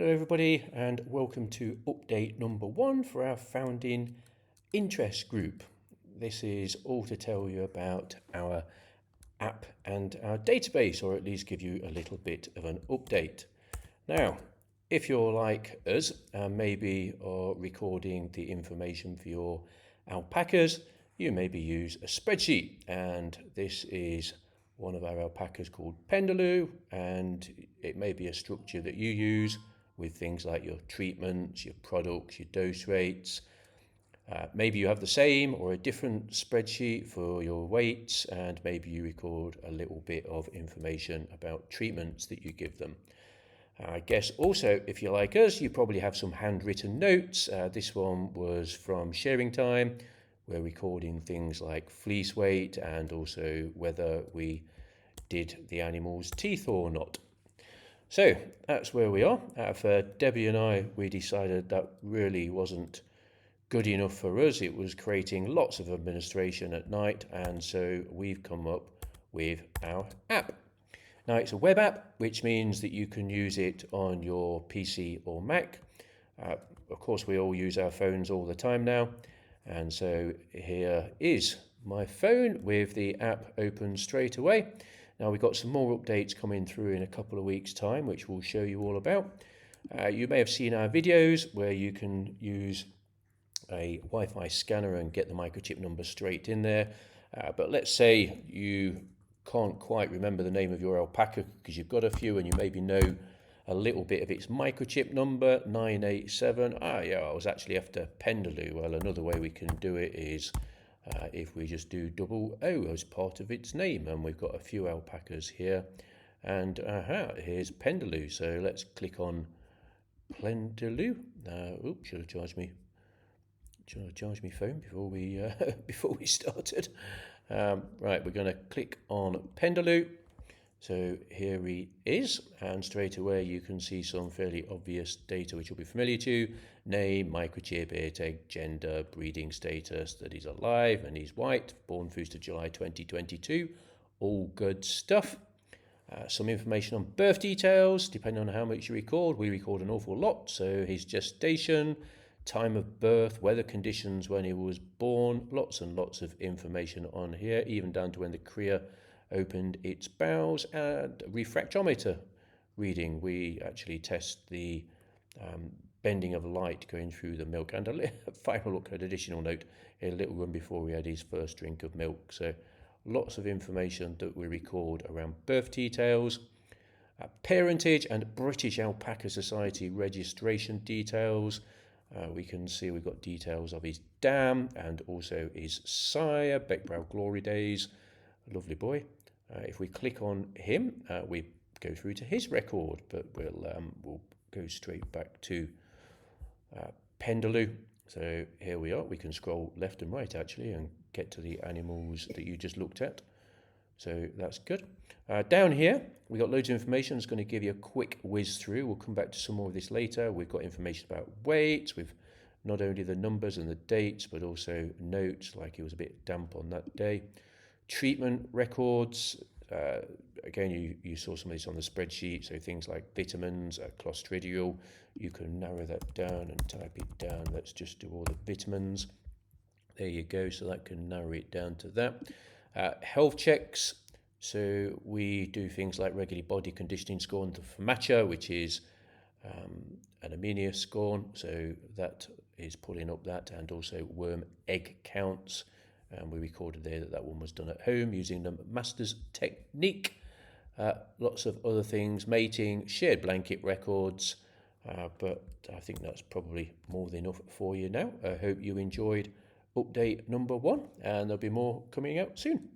Hello everybody and welcome to update number 1 for our founding interest group. This is all to tell you about our app and our database, or at least give you a little bit of an update. Now, if you're like us and maybe are recording the information for your alpacas, you maybe use a spreadsheet, and this is one of our alpacas called Pendaloo, and it may be a structure that you use with things like your treatments, your products, your dose rates. Maybe you have the same or a different spreadsheet for your weights, and maybe you record a little bit of information about treatments that you give them. I guess also, if you're like us, you probably have some handwritten notes. This one was from sharing time. We're recording things like fleece weight and also whether we did the animal's teeth or not. So that's where we are. For Debbie and I, we decided that really wasn't good enough for us. It was creating lots of administration at night, and so we've come up with our app. Now, it's a web app, which means that you can use it on your PC or Mac. Of course, we all use our phones all the time now, and so here is my phone with the app open straight away. Now, we've got some more updates coming through in a couple of weeks' time, which we'll show you all about. You may have seen our videos where you can use a Wi-Fi scanner and get the microchip number straight in there. But let's say you can't quite remember the name of your alpaca because you've got a few and you maybe know a little bit of its microchip number, 987. Yeah, I was actually after Pendaloo. Well, another way we can do it is if we just do double O as part of its name, and we've got a few alpacas here, and here's Pendaloo. So let's click on Pendaloo. Oops, should have charged me phone before we before we started. Right, we're going to click on Pendaloo. So here he is, and straight away you can see some fairly obvious data which will be familiar to you. Name, microchip, air tag, gender, breeding status, that he's alive and he's white, born 1st of July 2022. All good stuff. Some information on birth details, depending on how much you record. We record an awful lot, so his gestation, time of birth, weather conditions when he was born, lots and lots of information on here, even down to when the cria opened its bowels, and refractometer reading. We actually test the bending of light going through the milk, and a final look at additional note, a little run before he had his first drink of milk. So lots of information that we record around birth details, parentage and British Alpaca Society registration details. We can see we've got details of his dam and also his sire, Beckbrow Glory Days, lovely boy. If we click on him, we go through to his record, but we'll go straight back to Pendaloo. So here we are. We can scroll left and right actually and get to the animals that you just looked at. So that's good. Down here, we've got loads of information. It's going to give you a quick whiz through. We'll come back to some more of this later. We've got information about weights. We've not only the numbers and the dates, but also notes, like it was a bit damp on that day. Treatment records. Again, you saw some of this on the spreadsheet. So things like vitamins, clostridial. You can narrow that down and type it down. Let's just do all the vitamins. There you go. So that can narrow it down to that. Health checks. So we do things like regular body conditioning score for matcha, which is an anemia score. So that is pulling up that, and also worm egg counts. And we recorded there that one was done at home using the master's technique. Lots of other things, mating, shared blanket records. But I think that's probably more than enough for you now. I hope you enjoyed update number 1, and there'll be more coming out soon.